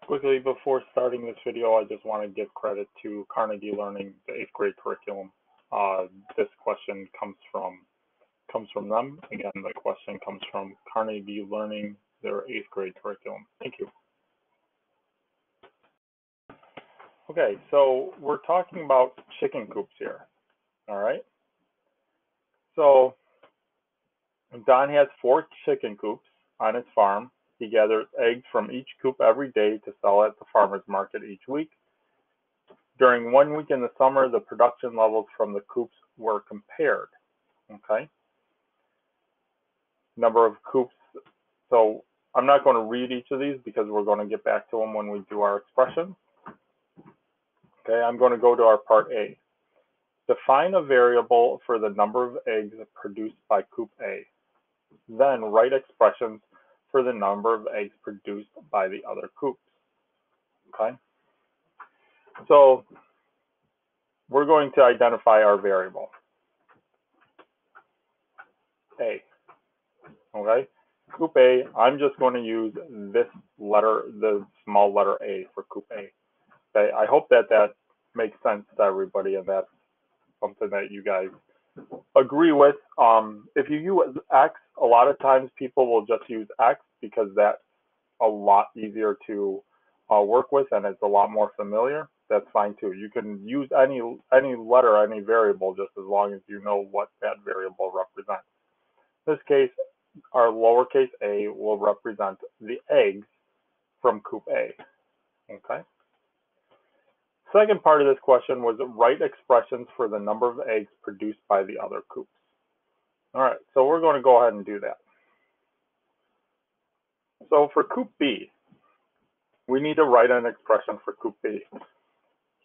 Quickly, before starting this video, I just want to give credit to Carnegie Learning, the 8th grade curriculum. This question comes from them. Again, the question comes from Carnegie Learning, their 8th grade curriculum. Thank you. Okay, so we're talking about chicken coops here. All right. So Don has 4 chicken coops on his farm. He gathers eggs from each coop every day to sell at the farmer's market each week. During 1 week in the summer, the production levels from the coops were compared. Okay. Number of coops. So I'm not going to read each of these because we're going to get back to them when we do our expression. Okay, I'm going to go to our part A. Define a variable for the number of eggs produced by coop A. Then write expressions for the number of eggs produced by the other coops. Okay. So we're going to identify our variable, A. Okay. Coop A, I'm just going to use this letter, the small letter A for coop A. Okay. I hope that makes sense to everybody and that's something that you guys agree with. If you use X, a lot of times people will just use X because that's a lot easier to work with and it's a lot more familiar. That's fine too. You can use any letter, any variable, just as long as you know what that variable represents. In this case, our lowercase a will represent the eggs from coop A. Okay. Second part of this question was write expressions for the number of eggs produced by the other coops. All right, so we're going to go ahead and do that. So for coop B, we need to write an expression for coop B.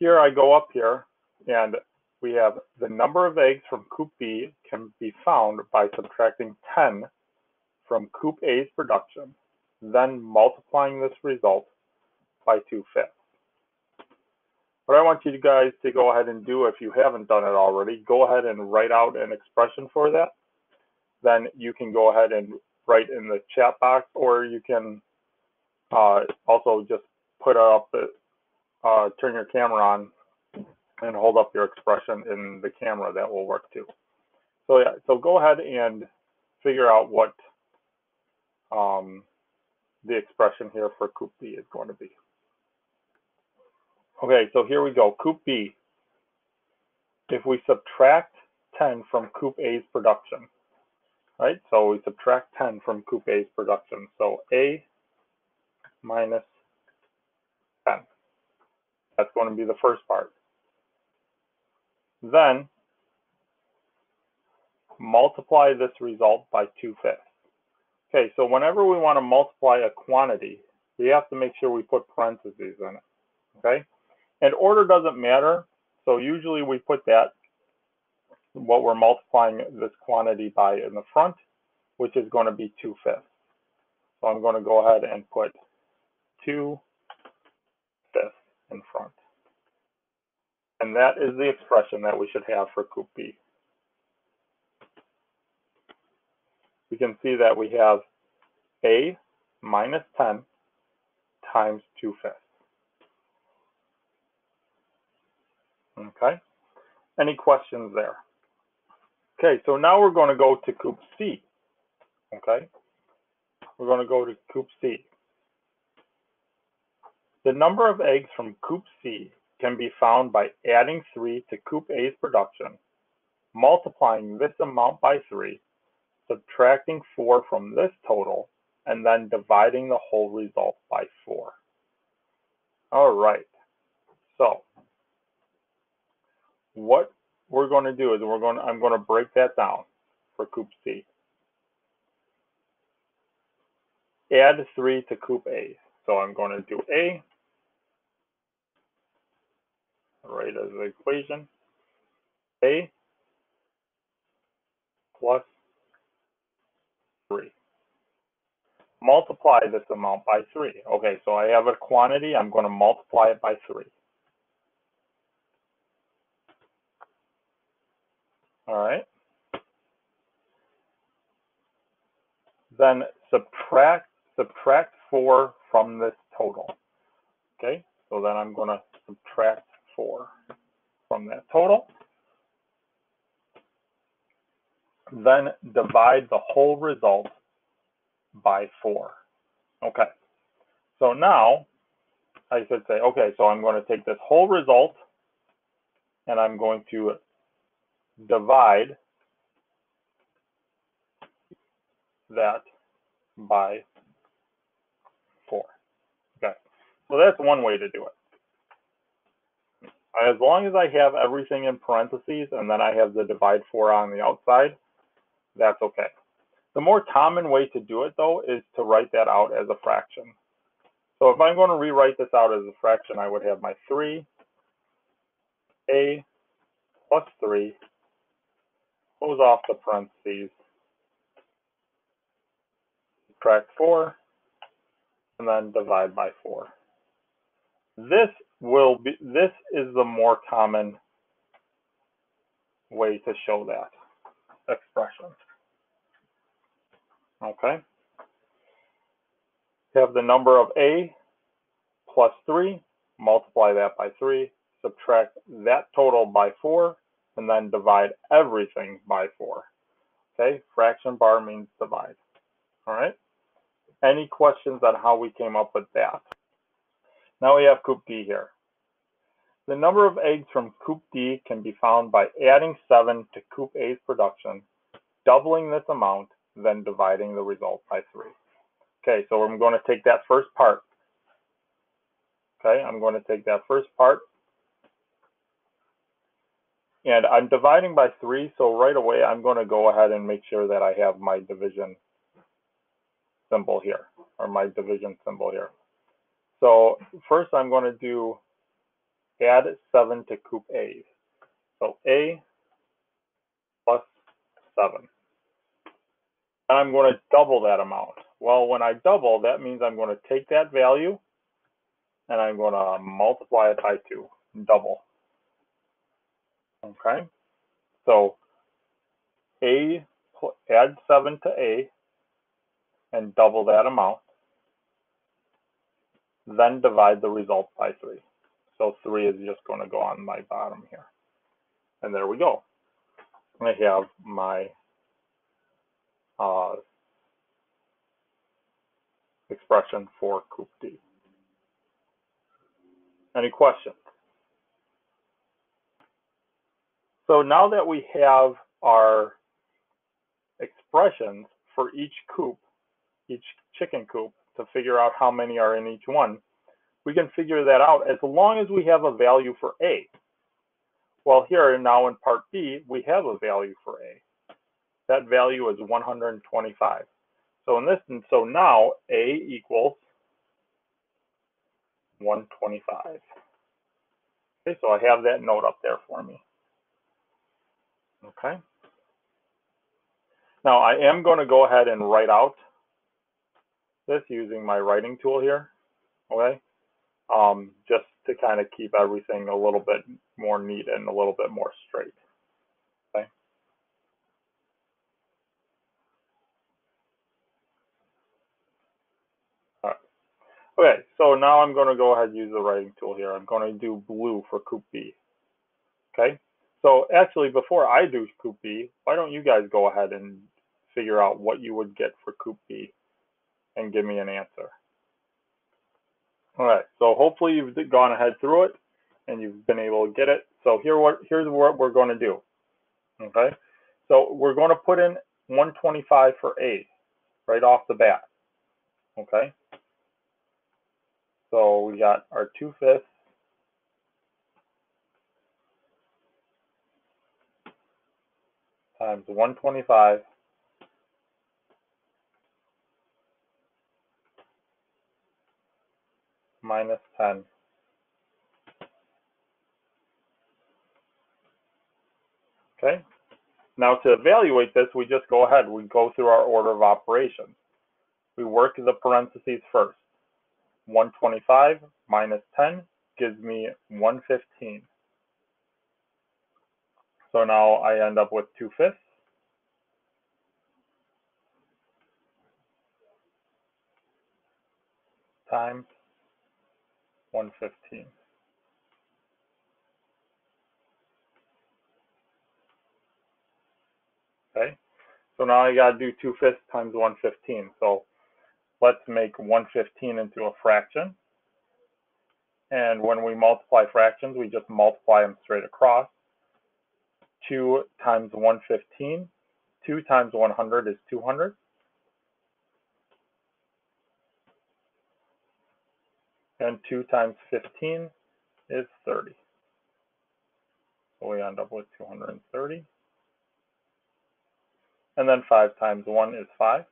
Here I go up here and we have the number of eggs from coop B can be found by subtracting 10 from coop A's production, then multiplying this result by 2/5. What I want you guys to go ahead and do, if you haven't done it already, go ahead and write out an expression for that. Then you can go ahead and write in the chat box, or you can also just put up, turn your camera on and hold up your expression in the camera. That will work too. So yeah, so go ahead and figure out what the expression here for coop B is going to be. Okay, so here we go. Coop B. If we subtract 10 from coop A's production, right? So we subtract 10 from coop A's production. So A minus 10. That's going to be the first part. Then multiply this result by 2/5. Okay, so whenever we want to multiply a quantity, we have to make sure we put parentheses in it. Okay? And order doesn't matter. So usually we put that, what we're multiplying this quantity by in the front, which is going to be 2/5. So I'm going to go ahead and put 2/5 in front. And that is the expression that we should have for coop B. We can see that we have A minus 10 times 2/5. Okay. Any questions there? Okay, so now we're going to go to coop C. Okay. We're going to go to coop C. The number of eggs from coop C can be found by adding 3 to coop A's production, multiplying this amount by 3, subtracting 4 from this total, and then dividing the whole result by 4. All right. So what we're going to do is I'm going to break that down for coop C. Add 3 to coop A. So I'm going to do A, right as the equation, A plus 3. Multiply this amount by 3. Okay, so I have a quantity, I'm going to multiply it by 3. All right. Then subtract 4 from this total. Okay, so then I'm going to subtract 4 from that total. Then divide the whole result by 4. Okay, so now I should say, okay, so I'm going to take this whole result and I'm going to divide that by 4. Okay, so that's one way to do it. As long as I have everything in parentheses and then I have the divide 4 on the outside, that's okay. The more common way to do it, though, is to write that out as a fraction. So if I'm going to rewrite this out as a fraction, I would have my 3a plus 3, close off the parentheses, subtract 4, and then divide by 4. This is the more common way to show that expression. Okay. Have the number of a plus 3, multiply that by 3, subtract that total by 4, and then divide everything by 4. Okay, fraction bar means divide. All right. Any questions on how we came up with that? Now we have coop D here. The number of eggs from coop D can be found by adding 7 to coop A's production, doubling this amount, then dividing the result by 3. Okay, so I'm going to take that first part. Okay, I'm going to take that first part, and I'm dividing by 3, so right away I'm going to go ahead and make sure that I have my division symbol here, or my division symbol here. So first I'm going to do add 7 to coop A. So A plus 7. And I'm going to double that amount. Well, when I double, that means I'm going to take that value and I'm going to multiply it by 2, double. Okay, so add 7 to A and double that amount, then divide the result by 3. So 3 is just going to go on my bottom here. And there we go. I have my expression for coop D. Any questions? So now that we have our expressions for each coop, each chicken coop, to figure out how many are in each one, we can figure that out as long as we have a value for A. Well, here now in part B, we have a value for A. That value is 125. So in this, and so now A equals 125. Okay, so I have that note up there for me. Okay. Now I am going to go ahead and write out this using my writing tool here. Okay. Just to kind of keep everything a little bit more neat and a little bit more straight. Okay. All right. Okay, so now I'm going to go ahead and use the writing tool here. I'm going to do blue for coop B. Okay, so actually before I do coop B, why don't you guys go ahead and figure out what you would get for coop B and give me an answer. All right, so hopefully you've gone ahead through it and you've been able to get it. So here's what we're going to do. Okay, so we're going to put in 125 for A right off the bat. Okay, so we got our 2/5 times 125 minus 10 . Okay, now to evaluate this, we just go ahead. We go through our order of operations. We work the parentheses first. 125 minus 10 gives me 115. So now I end up with 2/5 times 1/15. Okay, so now I got to do 2/5 times 1/15. So let's make 1/15 into a fraction. And when we multiply fractions, we just multiply them straight across. 2 times 1/15, 2 times 100 is 200. And 2 times 15 is 30. So we end up with 230. And then 5 times 1 is 5.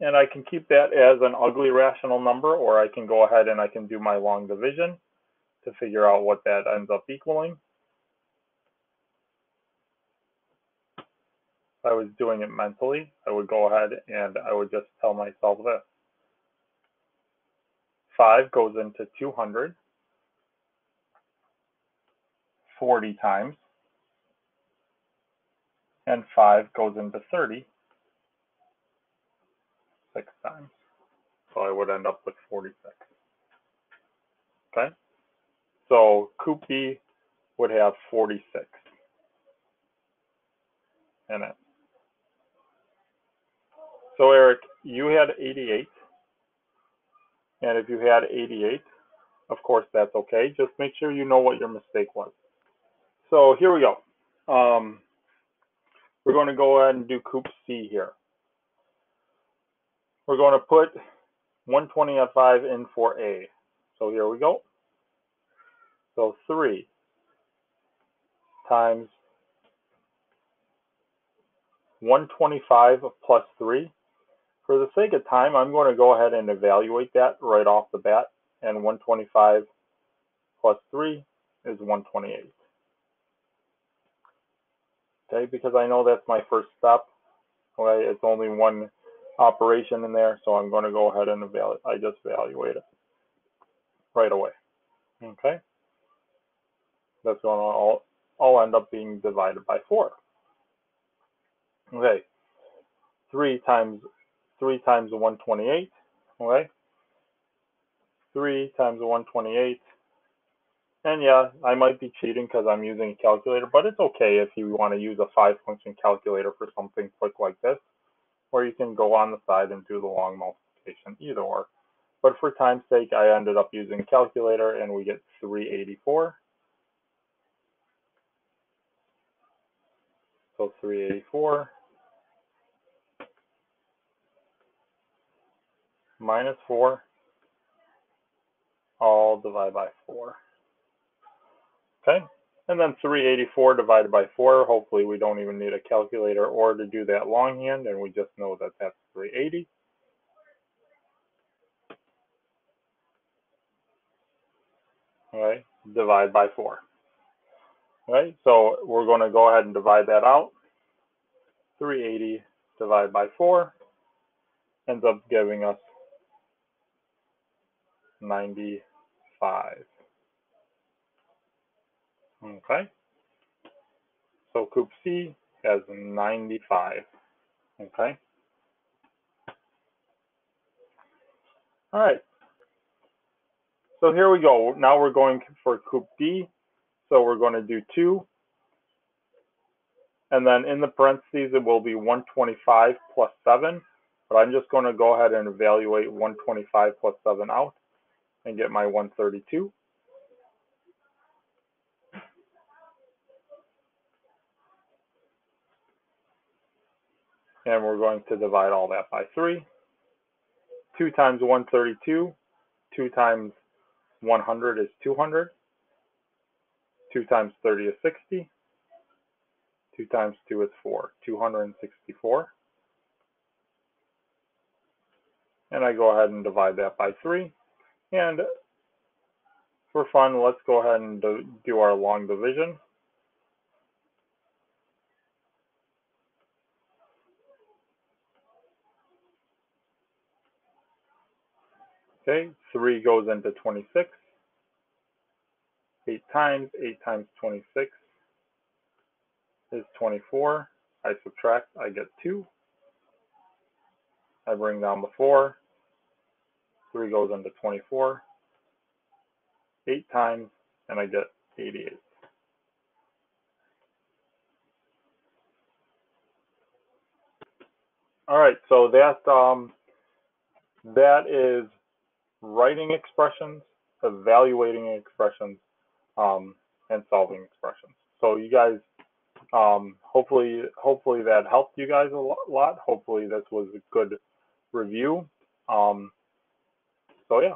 And I can keep that as an ugly rational number, or I can go ahead and I can do my long division to figure out what that ends up equaling. If I was doing it mentally, I would go ahead and I would just tell myself this. 5 goes into 200 40 times, and 5 goes into 30 6 times. So I would end up with 46. Okay? So coop B would have 46 in it. So Eric, you had 88. And if you had 88, of course that's okay. Just make sure you know what your mistake was. So here we go. We're going to go ahead and do coop C here. We're going to put 120 at 5 in for A. So here we go. So 3 times 125 plus 3. For the sake of time, I'm going to go ahead and evaluate that right off the bat. And 125 plus 3 is 128. Okay, because I know that's my first step. Okay, it's only one operation in there, so I'm going to go ahead and I just evaluate it right away. Okay, that's going to all end up being divided by 4. Okay, 3 times 128. Okay, 3 times 128. And yeah, I might be cheating because I'm using a calculator, but it's okay if you want to use a 5-function calculator for something quick like this, or you can go on the side and do the long multiplication, either or. But for time's sake, I ended up using a calculator, and we get 384. So 384 minus 4, all divided by 4. Okay, and then 384 divided by 4, hopefully we don't even need a calculator or to do that longhand, and we just know that that's 380. Okay, divide by 4. Okay, so we're going to go ahead and divide that out. 380 divided by 4 ends up giving us 95. Okay, so coop C has 95. Okay, all right. So here we go. Now we're going for coop D. So we're going to do 2. And then in the parentheses, it will be 125 plus 7. But I'm just going to go ahead and evaluate 125 plus 7 out and get my 132. And we're going to divide all that by 3. 2 times 132, 2 times 100 is 200. 2 times 30 is 60. 2 times 2 is 4, 264. And I go ahead and divide that by 3. And for fun, let's go ahead and do our long division. Okay, 3 goes into 26. 8 times 26 is 24. I subtract, I get 2. I bring down the 4. 3 goes into 24, 8 times, and I get 88. All right, so that is writing expressions, evaluating expressions, and solving expressions. So you guys, hopefully that helped you guys a lot. Hopefully this was a good review. So yeah.